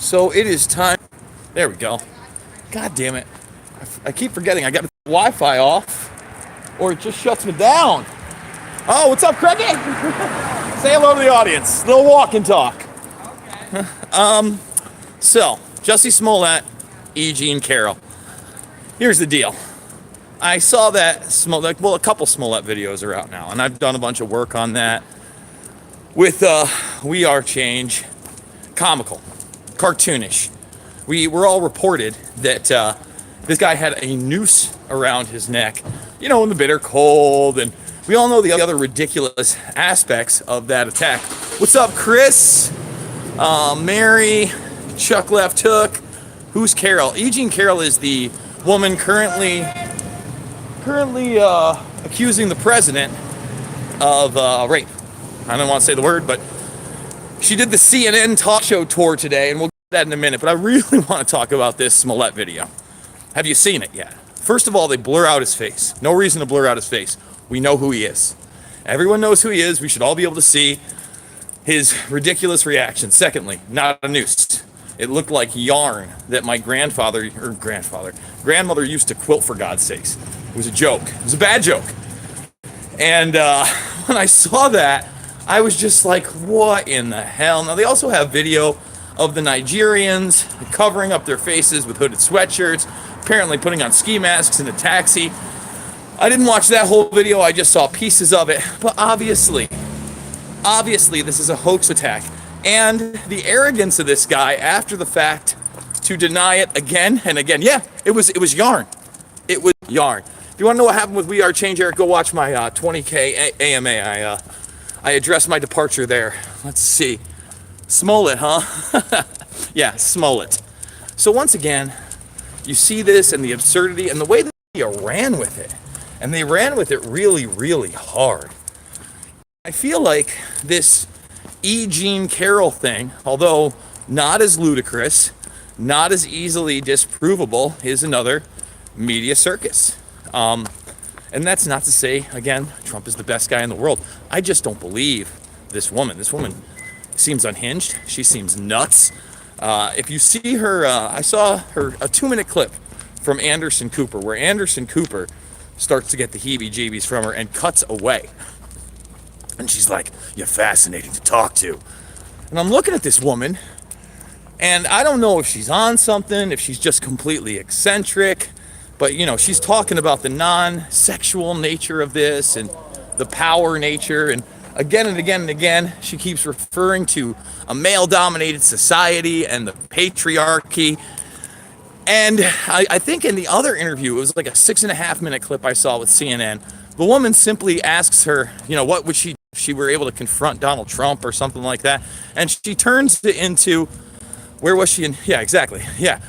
So it is time. There we go. God damn it. I keep forgetting I got the Wi-Fi off or it just shuts me down. Oh, what's up, Craigie? Say hello to the audience. Little walk and talk. So, Jussie Smollett, E.Jean Carroll. Here's the deal. I saw that Smollett, well, a couple Smollett videos are out now, and I've done a bunch of work on that with We Are Change. Comical, cartoonish. We were all reported that this guy had a noose around his neck, you know, in the bitter cold, and we all know the other ridiculous aspects of that attack. What's up, Chris? Mary, Chuck Left Hook. Who's Carol? E.Jean Carroll is the woman currently accusing the president of rape. I don't want to say the word, but she did the CNN talk show tour today, and we'll get that in a minute. But I really want to talk about this Smollett video. Have you seen it yet? First of all, they blur out his face. No reason to blur out his face. We know who he is. Everyone knows who he is. We should all be able to see his ridiculous reaction. Secondly, not a noose. It looked like yarn that my grandmother used to quilt, for God's sakes. It was a joke. It was a bad joke. And when I saw that, I was just like, what in the hell? Now, they also have video of the Nigerians covering up their faces with hooded sweatshirts, apparently putting on ski masks in a taxi. I didn't watch that whole video. I just saw pieces of it. But obviously, this is a hoax attack. And the arrogance of this guy after the fact to deny it again and again. Yeah, it was yarn. It was yarn. If you want to know what happened with We Are Change, Eric, go watch my 20K AMA. I addressed my departure there. Let's see. Smollett, huh? Yeah, Smollett. So once again, you see this and the absurdity and the way that they ran with it. And they ran with it really, really hard. I feel like this E.Jean Carroll thing, although not as ludicrous, not as easily disprovable, is another media circus. And that's not to say, again, Trump is the best guy in the world. I just don't believe this woman. This woman seems unhinged. She seems nuts. If you see her, I saw her, a 2-minute clip from Anderson Cooper, where Anderson Cooper starts to get the heebie-jeebies from her and cuts away. And she's like, you're fascinating to talk to. And I'm looking at this woman, and I don't know if she's on something, if she's just completely eccentric, but, you know, she's talking about the non-sexual nature of this and the power nature, and again and again and again, she keeps referring to a male-dominated society and the patriarchy. And I think in the other interview, it was like a 6.5-minute clip I saw with CNN, the woman simply asks her, you know, what would she, if she were able to confront Donald Trump or something like that, and she turns it into, where was she in, yeah, exactly, yeah.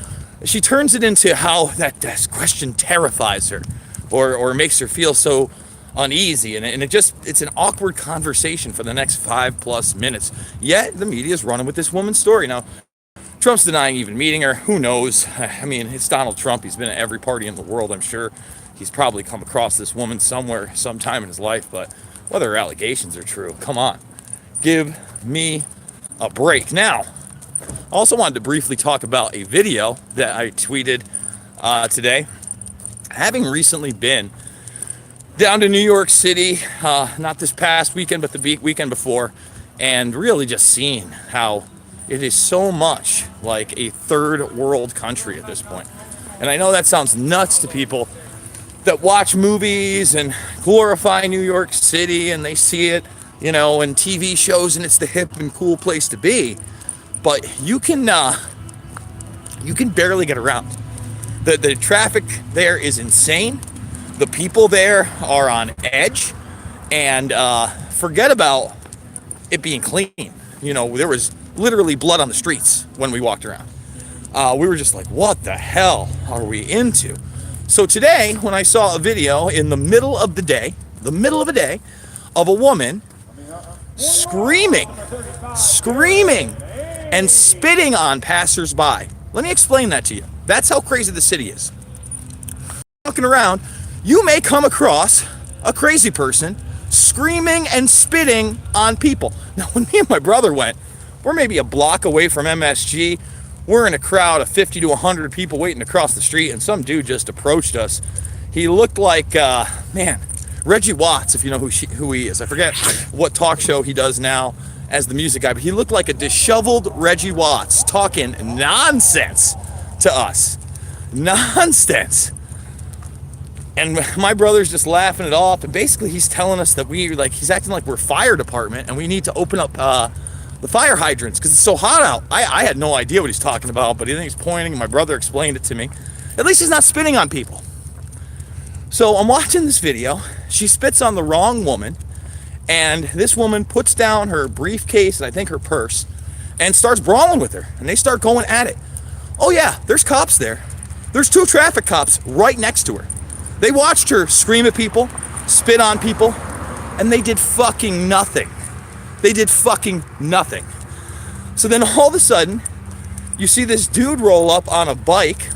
She turns it into how that question terrifies her or makes her feel so uneasy. And it's an awkward conversation for the next 5+ minutes. Yet the media is running with this woman's story. Now, Trump's denying even meeting her. Who knows? I mean, it's Donald Trump. He's been at every party in the world, I'm sure. He's probably come across this woman somewhere, sometime in his life. But whether her allegations are true, come on. Give me a break. Now, I also wanted to briefly talk about a video that I tweeted today. Having recently been down to New York City, not this past weekend, but the weekend before, and really just seeing how it is so much like a third world country at this point. And I know that sounds nuts to people that watch movies and glorify New York City, and they see it, you know, in TV shows, and it's the hip and cool place to be. But you can barely get around. The traffic there is insane. The people there are on edge, and forget about it being clean. You know, there was literally blood on the streets when we walked around. We were just like, what the hell are we into? So today, when I saw a video in the middle of a day, of a woman screaming, and spitting on passersby. Let me explain that to you. That's how crazy the city is. Walking around, you may come across a crazy person screaming and spitting on people. Now, when me and my brother went, we're maybe a block away from MSG. we're in a crowd of 50 to 100 people waiting to cross the street, and some dude just approached us. He looked like, man, Reggie Watts, if you know who he is. I forget what talk show he does now as the music guy, but he looked like a disheveled Reggie Watts talking nonsense to us. Nonsense. And my brother's just laughing it off, and basically he's telling us that he's acting like we're fire department and we need to open up the fire hydrants because it's so hot out. I had no idea what he's talking about, but he's pointing, and my brother explained it to me. At least he's not spitting on people. So I'm watching this video. She spits on the wrong woman, and this woman puts down her briefcase and I think her purse and starts brawling with her, and they start going at it. Oh yeah, there's cops there. There's 2 traffic cops right next to her. They watched her scream at people, spit on people, and they did fucking nothing. They did fucking nothing. So then all of a sudden, you see this dude roll up on a bike,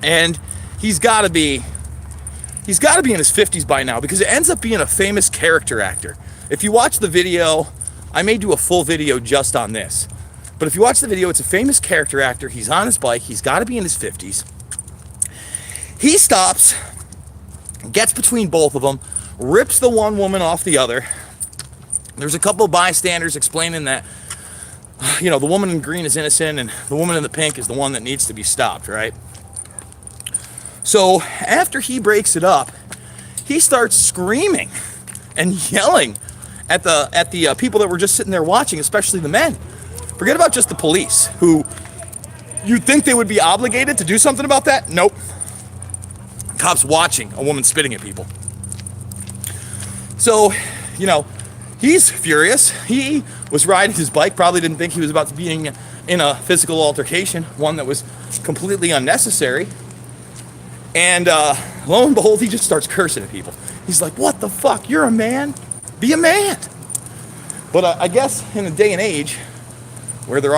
and he's got to be in his 50s by now, because it ends up being a famous character actor. If you watch the video, I may do a full video just on this, but if you watch the video, it's a famous character actor. He's on his bike. He's got to be in his 50s. He stops, gets between both of them, rips the one woman off the other. There's a couple of bystanders explaining that, the woman in green is innocent and the woman in the pink is the one that needs to be stopped, right? So after he breaks it up, he starts screaming and yelling at the people that were just sitting there watching, especially the men. Forget about just the police, who you'd think they would be obligated to do something about that. Nope. Cops watching a woman spitting at people. So, he's furious. He was riding his bike, probably didn't think he was about to be in a physical altercation, one that was completely unnecessary. And lo and behold, he just starts cursing at people. He's like, what the fuck? You're a man? Be a man. But I guess in a day and age where there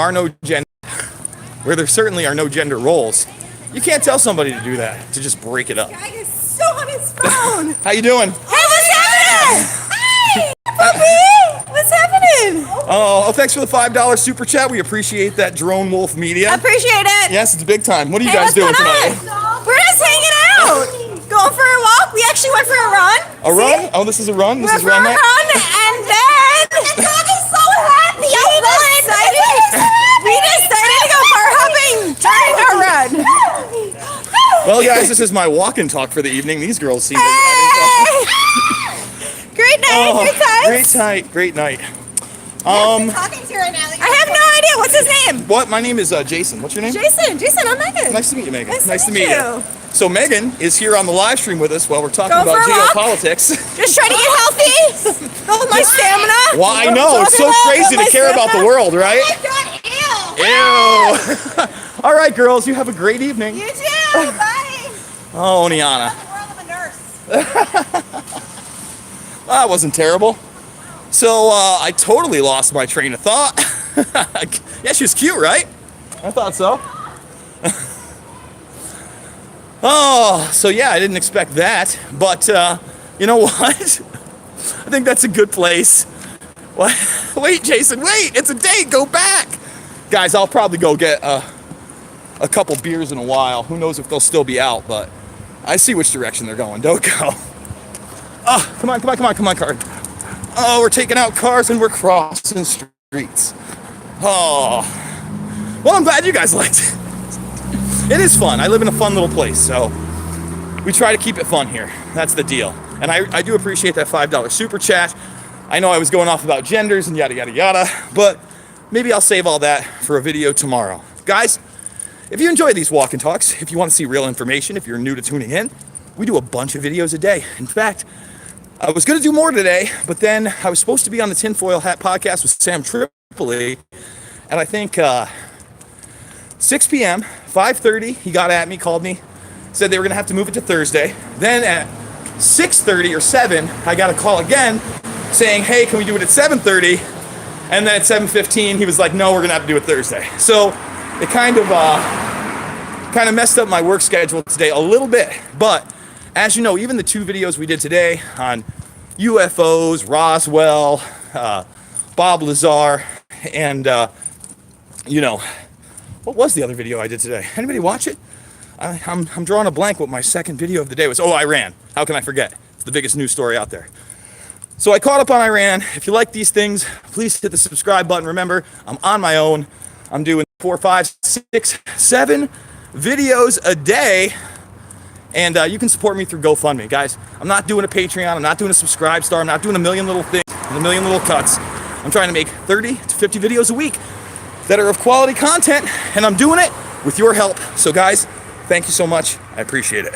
certainly are no gender roles, you can't tell somebody to do that, to just break it up. Guy is so on his phone. How you doing? Hey, what's happening? Hey, puppy. What's happening? Oh, thanks for the $5 super chat. We appreciate that, Drone Wolf Media. Appreciate it. Yes, it's big time. What are you Hey, guys what's doing going tonight? on? We're just hanging out. Going for a walk. We actually went for a run. A run? Oh, this is a run? This We're is for run a night? run, and then the dog is so happy. We decided to go bar hopping during our run. Well, guys, this is my walk and talk for the evening. These girls seem to Hey! Great night. Great night. Talking to you right now. I have no idea. What's his name? What? My name is Jason. What's your name? Jason, I'm Megan. Nice to meet you, Megan. Nice to meet you. So Megan is here on the live stream with us while we're talking Go about for a walk. geopolitics. Just trying to get healthy. Build my stamina. Well, I know. It's so crazy to care about the world, right? Ew. All right, girls. You have a great evening. You too. Bye. Oh, Niana. The world of a nurse. That wasn't terrible. So I totally lost my train of thought. Yeah, she was cute, right? I thought so. Oh, so yeah, I didn't expect that. But you know what? I think that's a good place. What? Wait, Jason, wait. It's a date. Go back. Guys, I'll probably go get a couple beers in a while. Who knows if they'll still be out, but I see which direction they're going. Don't go. Oh, come on, car. Oh, we're taking out cars and we're crossing streets. Oh. Well, I'm glad you guys liked it. It is fun. I live in a fun little place, so we try to keep it fun here. That's the deal. And I do appreciate that $5 super chat. I know I was going off about genders and yada, yada, yada, but maybe I'll save all that for a video tomorrow. Guys, if you enjoy these walk and talks, if you want to see real information, if you're new to tuning in, we do a bunch of videos a day. In fact, I was going to do more today, but then I was supposed to be on the Tinfoil Hat podcast with Sam Tripoli, and I think 6 p.m., 5:30, he got at me, called me, said they were going to have to move it to Thursday. Then at 6:30 or 7, I got a call again saying, hey, can we do it at 7:30? And then at 7:15, he was like, no, we're going to have to do it Thursday. So it kind of messed up my work schedule today a little bit. But as you know, even the 2 videos we did today on UFOs, Roswell, Bob Lazar, and, What was the other video I did today? Anybody watch it? I'm drawing a blank what my second video of the day was. Oh, Iran. How can I forget? It's the biggest news story out there. So I caught up on Iran. If you like these things, please hit the subscribe button. Remember, I'm on my own. I'm doing 4, 5, 6, 7 videos a day. And you can support me through GoFundMe, guys. I'm not doing a Patreon. I'm not doing a subscribe star. I'm not doing a million little things and a million little cuts. I'm trying to make 30 to 50 videos a week that are of quality content, and I'm doing it with your help. So guys, thank you so much. I appreciate it.